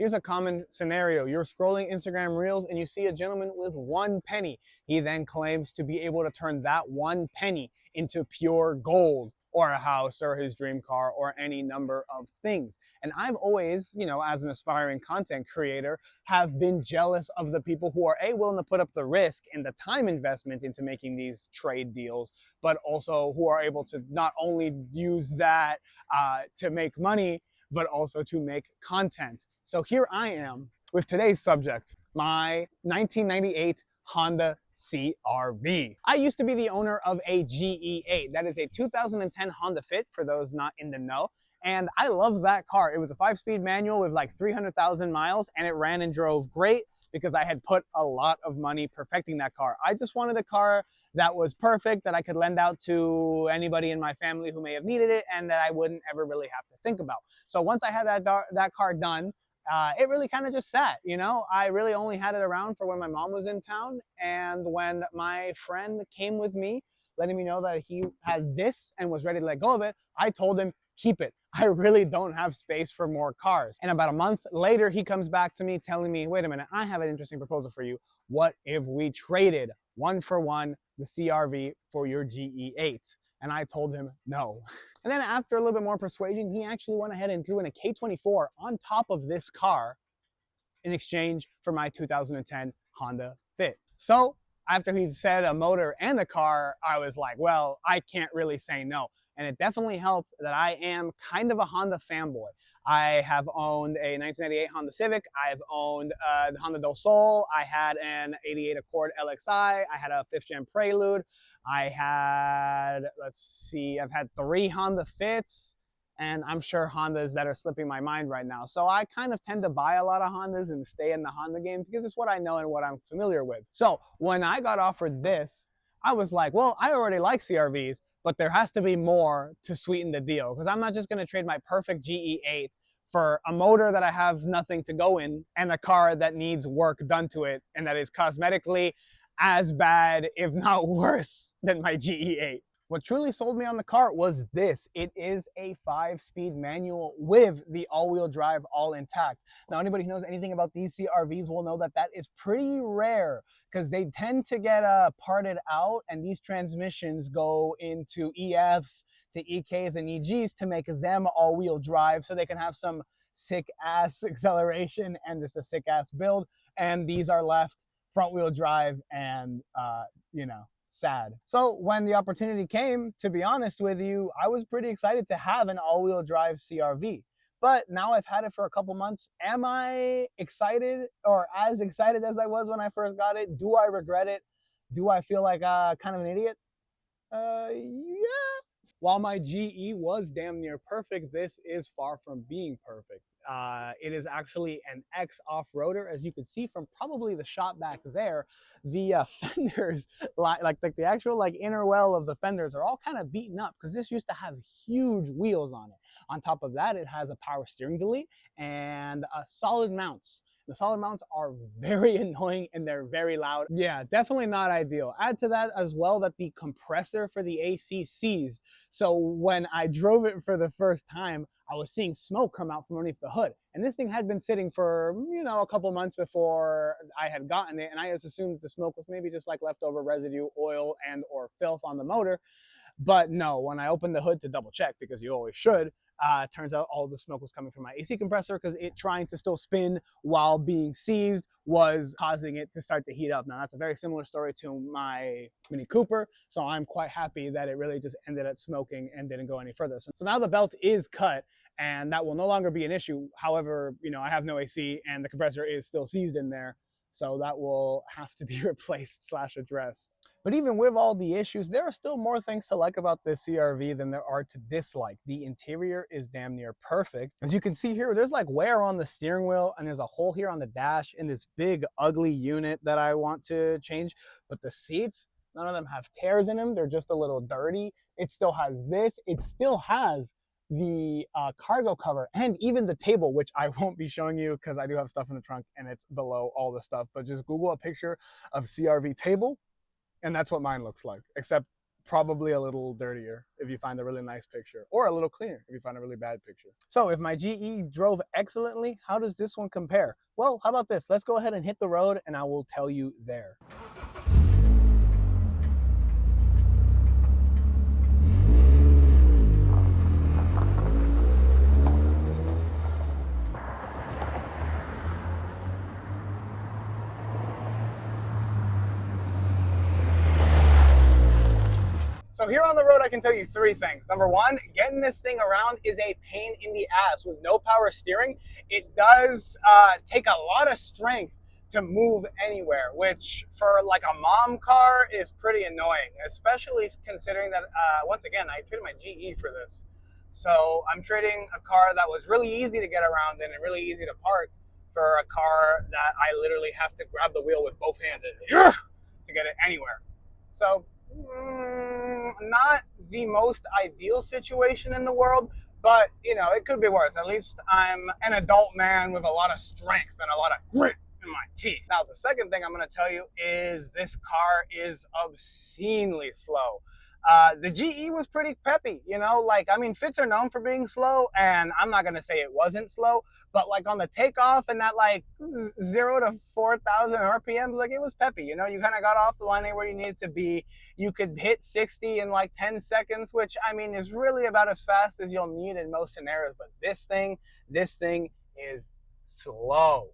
Here's a common scenario. You're scrolling Instagram Reels and you see a gentleman with 1 penny. He then claims to be able to turn that 1 penny into pure gold, or a house, or his dream car, or any number of things. And I've always, as an aspiring content creator, have been jealous of the people who are willing to put up the risk and the time investment into making these trade deals, but also who are able to not only use that to make money, but also to make content. So here I am with today's subject, my 1998 Honda CRV. I used to be the owner of a GE8. That is a 2010 Honda Fit, for those not in the know. And I love that car. It was a 5-speed manual with like 300,000 miles, and it ran and drove great because I had put a lot of money perfecting that car. I just wanted a car that was perfect, that I could lend out to anybody in my family who may have needed it, and that I wouldn't ever really have to think about. So once I had that car done, it really kind of just sat, I really only had it around for when my mom was in town, and when my friend came with me, letting me know that he had this and was ready to let go of it, I told him, keep it. I really don't have space for more cars. And about a month later, he comes back to me telling me, wait a minute, I have an interesting proposal for you. What if we traded 1-for-1 the CRV for your GE8? And I told him no. And then after a little bit more persuasion, he actually went ahead and threw in a K24 on top of this car in exchange for my 2010 Honda Fit. So after he said a motor and a car, I was like, well, I can't really say no. And it definitely helped that I am kind of a Honda fanboy. I have owned a 1998 Honda Civic. I've owned the Honda Del Sol. I had an 88 Accord LXI. I had a 5th Gen Prelude. I've had 3 Honda Fits. And I'm sure Hondas that are slipping my mind right now. So I kind of tend to buy a lot of Hondas and stay in the Honda game because it's what I know and what I'm familiar with. So when I got offered this, I was like, well, I already like CRVs, but there has to be more to sweeten the deal, because I'm not just going to trade my perfect GE8 for a motor that I have nothing to go in and a car that needs work done to it and that is cosmetically as bad, if not worse, than my GE8. What truly sold me on the car was this. It is a 5-speed manual with the all-wheel drive all intact. Now, anybody who knows anything about these CRVs will know that that is pretty rare, because they tend to get parted out, and these transmissions go into EFs to EKs and EGs to make them all-wheel drive so they can have some sick-ass acceleration and just a sick-ass build. And these are left front-wheel drive and, sad. So when the opportunity came, to be honest with you, I was pretty excited to have an all-wheel drive CRV. But now I've had it for a couple months. Am I excited, or as excited as I was when I first got it? Do I regret it? Do I feel like kind of an idiot? Yeah. While my GE was damn near perfect, this is far from being perfect. It is actually an X off-roader, as you can see from probably the shot back there. The fenders, like the actual inner well of the fenders, are all kind of beaten up because this used to have huge wheels on it. On top of that, it has a power steering delete and solid mounts. The solid mounts are very annoying and they're very loud. Yeah, definitely not ideal. Add to that as well that the compressor for the AC seized. So when I drove it for the first time, I was seeing smoke come out from underneath the hood. And this thing had been sitting for, a couple months before I had gotten it. And I just assumed the smoke was maybe just like leftover residue, oil, and or filth on the motor. But no, when I opened the hood to double check, because you always should, turns out all the smoke was coming from my AC compressor, because it trying to still spin while being seized was causing it to start to heat up. Now, that's a very similar story to my Mini Cooper, so I'm quite happy that it really just ended up smoking and didn't go any further. So now the belt is cut, and that will no longer be an issue. However, I have no AC, and the compressor is still seized in there, so that will have to be replaced / addressed. But even with all the issues, there are still more things to like about this CRV than there are to dislike. The interior is damn near perfect. As you can see here, there's like wear on the steering wheel, and there's a hole here on the dash in this big ugly unit that I want to change. But the seats, none of them have tears in them. They're just a little dirty. It still has this. It still has the cargo cover and even the table, which I won't be showing you because I do have stuff in the trunk and it's below all the stuff. But just Google a picture of CRV table, and that's what mine looks like, except probably a little dirtier if you find a really nice picture, or a little cleaner if you find a really bad picture. So if my GE drove excellently, how does this one compare? Well, how about this? Let's go ahead and hit the road and I will tell you there. So here on the road, I can tell you three things. Number one, getting this thing around is a pain in the ass. With no power steering, it does take a lot of strength to move anywhere, which for like a mom car is pretty annoying, especially considering that, once again, I traded my GE for this. So I'm trading a car that was really easy to get around in and really easy to park for a car that I literally have to grab the wheel with both hands and to get it anywhere. So not the most ideal situation in the world, but you know, it could be worse. At least I'm an adult man with a lot of strength and a lot of grit in my teeth. Now, the second thing I'm going to tell you is this car is obscenely slow. The GE was pretty peppy, you know, like, I mean, Fits are known for being slow, and I'm not going to say it wasn't slow, but like on the takeoff and that like 0 to 4,000 RPMs, like it was peppy, you know, you kind of got off the line where you needed to be. You could hit 60 in like 10 seconds, which I mean is really about as fast as you'll need in most scenarios, but this thing is slow.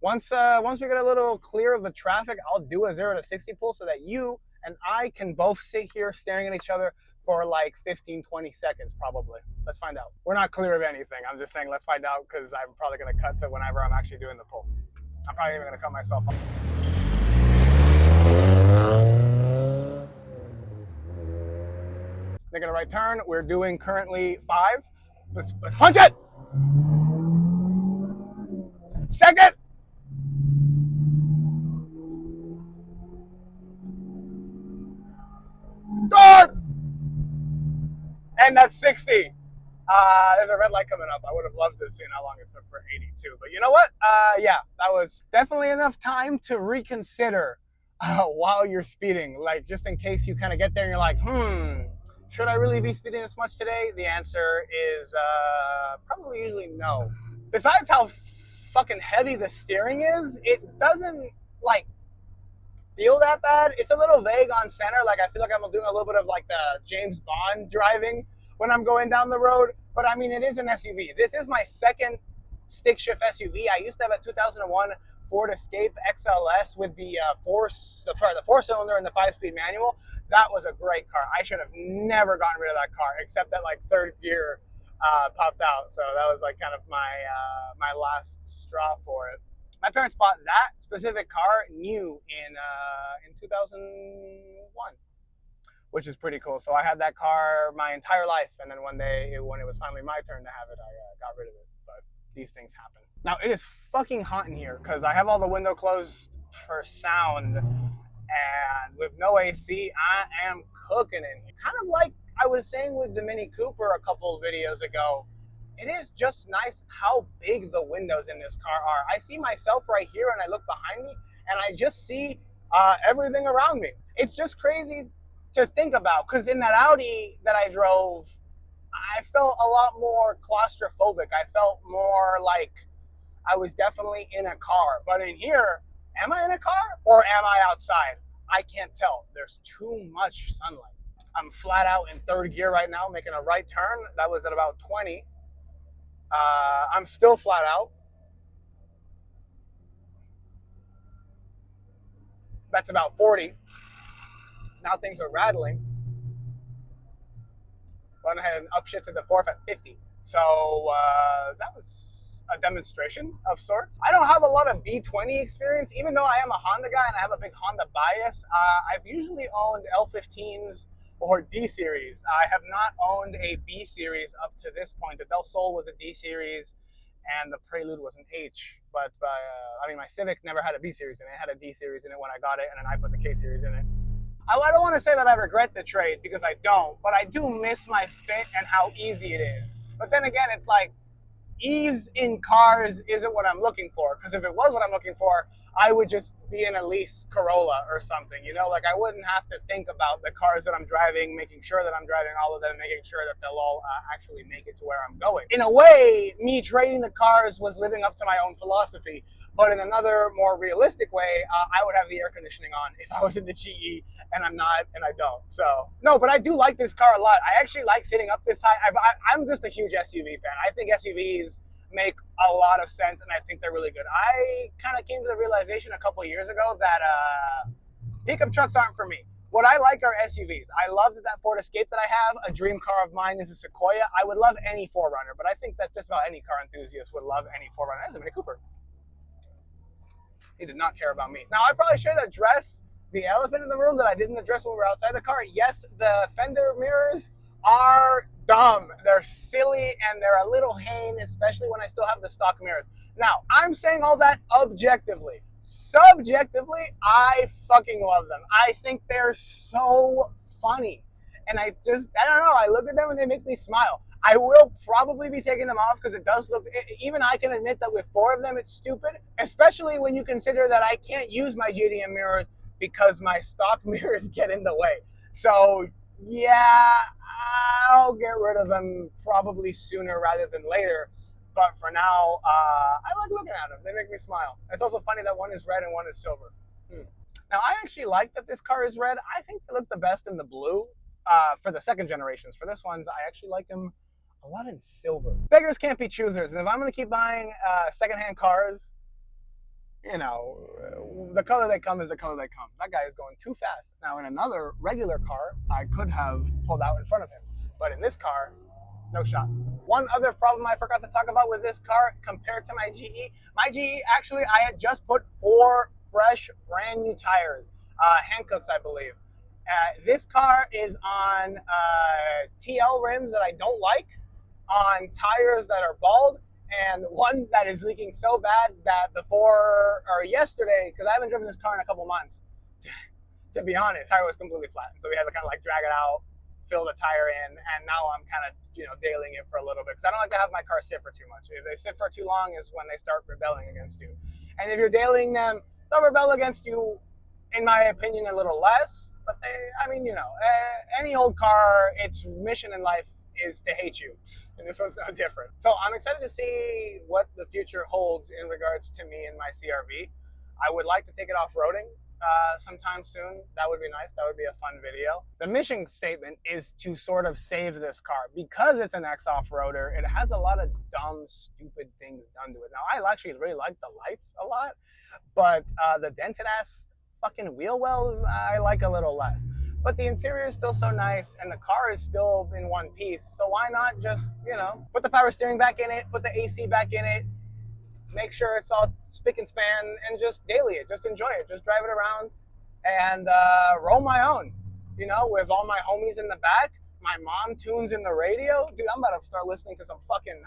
Once we get a little clear of the traffic, I'll do a 0 to 60 pull so that you and I can both sit here staring at each other for like 15, 20 seconds probably. Let's find out. We're not clear of anything. I'm just saying let's find out because I'm probably going to cut to whenever I'm actually doing the pull. I'm probably even going to cut myself off. Making a right turn. We're doing currently 5. Let's punch it! Second! Third! And that's 60. There's a red light coming up. I would have loved to have seen how long it took for 82. But you know what? Yeah, that was definitely enough time to reconsider while you're speeding. Like, just in case you kind of get there and you're like, should I really be speeding this much today? The answer is probably usually no. Besides how fucking heavy the steering is, it doesn't, like, feel that bad. It's a little vague on center. Like, I feel like I'm doing a little bit of like the James Bond driving when I'm going down the road. But I mean, it is an SUV. This is my second stick shift SUV. I used to have a 2001 Ford Escape XLS with the four-cylinder and the 5-speed manual. That was a great car. I should have never gotten rid of that car, except that like third gear popped out. So that was like kind of my my last straw for it. My parents bought that specific car new in 2001, which is pretty cool. So I had that car my entire life, and then one day when it was finally my turn to have it, I got rid of it. But these things happen. Now it is fucking hot in here because I have all the window closed for sound, and with no AC, I am cooking in here. Kind of like I was saying with the Mini Cooper a couple of videos ago. It is just nice how big the windows in this car are. I see myself right here and I look behind me and I just see everything around me. It's just crazy to think about because in that Audi that I drove, I felt a lot more claustrophobic. I felt more like I was definitely in a car. But in here, am I in a car or am I outside? I can't tell. There's too much sunlight. I'm flat out in third gear right now, making a right turn. That was at about 20. I'm still flat out. That's about 40. Now things are rattling. Went ahead and upshifted the fourth at 50. So that was a demonstration of sorts. I don't have a lot of B20 experience, even though I am a Honda guy and I have a big Honda bias. I've usually owned L15s or D series. I have not owned a B series up to this point. The Del Sol was a D series and the Prelude was an H. But I mean, my Civic never had a B series in it. It had a D series in it when I got it, and then I put the K series in it. I don't want to say that I regret the trade because I don't, but I do miss my fit and how easy it is. But then again, it's like, ease in cars isn't what I'm looking for. Because if it was what I'm looking for, I would just be in a lease Corolla or something. You know, like I wouldn't have to think about the cars that I'm driving, making sure that I'm driving all of them, making sure that they'll all actually make it to where I'm going. In a way, me trading the cars was living up to my own philosophy. But in another, more realistic way, I would have the air conditioning on if I was in the GE, and I'm not, and I don't. So, no, but I do like this car a lot. I actually like sitting up this high. I'm just a huge SUV fan. I think SUVs make a lot of sense, and I think they're really good. I kind of came to the realization a couple years ago that pickup trucks aren't for me. What I like are SUVs. I loved that Ford Escape that I have. A dream car of mine is a Sequoia. I would love any 4Runner, but I think that just about any car enthusiast would love any 4Runner. That's a Mini Cooper. He did not care about me. Now, I probably should address the elephant in the room that I didn't address when we were outside the car. Yes, the fender mirrors are dumb. They're silly and they're a little hang, especially when I still have the stock mirrors. Now, I'm saying all that objectively. Subjectively, I fucking love them. I think they're so funny. And I don't know, I look at them and they make me smile. I will probably be taking them off because it does look, even I can admit that with 4 of them, it's stupid, especially when you consider that I can't use my JDM mirrors because my stock mirrors get in the way. So yeah, I'll get rid of them probably sooner rather than later. But for now, I like looking at them. They make me smile. It's also funny that one is red and one is silver. Now, I actually like that this car is red. I think they look the best in the blue for the second generations. For this ones, I actually like them a lot in silver. Beggars can't be choosers. And if I'm going to keep buying secondhand cars, you know, the color they come is the color they come. That guy is going too fast. Now, in another regular car, I could have pulled out in front of him. But in this car, no shot. One other problem I forgot to talk about with this car compared to my GE, actually, I had just put 4 fresh, brand new tires, Hancocks, I believe. This car is on TL rims that I don't like, on tires that are bald, and one that is leaking so bad that yesterday, because I haven't driven this car in a couple months, to be honest, the tire was completely flat. So we had to kind of like drag it out, fill the tire in, and now I'm kind of, dailing it for a little bit because I don't like to have my car sit for too much. If they sit for too long is when they start rebelling against you. And if you're dailing them, they'll rebel against you, in my opinion, a little less. But any old car, its mission in life is to hate you, and this one's no different. So I'm excited to see what the future holds in regards to me and my CRV. I would like to take it off-roading sometime soon. That would be nice. That would be a fun video. The mission statement is to sort of save this car. Because it's an ex-off-roader, it has a lot of dumb, stupid things done to it. Now, I actually really like the lights a lot, but the dented-ass fucking wheel wells, I like a little less. But the interior is still so nice, and the car is still in one piece. So why not just, put the power steering back in it, put the AC back in it, make sure it's all spick and span, and just daily it, just enjoy it, just drive it around, and roll my own, with all my homies in the back. My mom tunes in the radio. Dude, I'm about to start listening to some fucking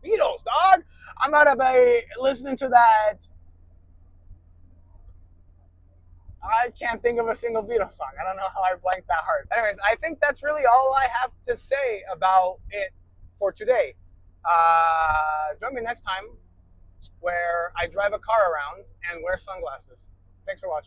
Beatles, dog. I'm about to be listening to that. I can't think of a single Beatles song. I don't know how I blanked that hard. Anyways, I think that's really all I have to say about it for today. Join me next time where I drive a car around and wear sunglasses. Thanks for watching.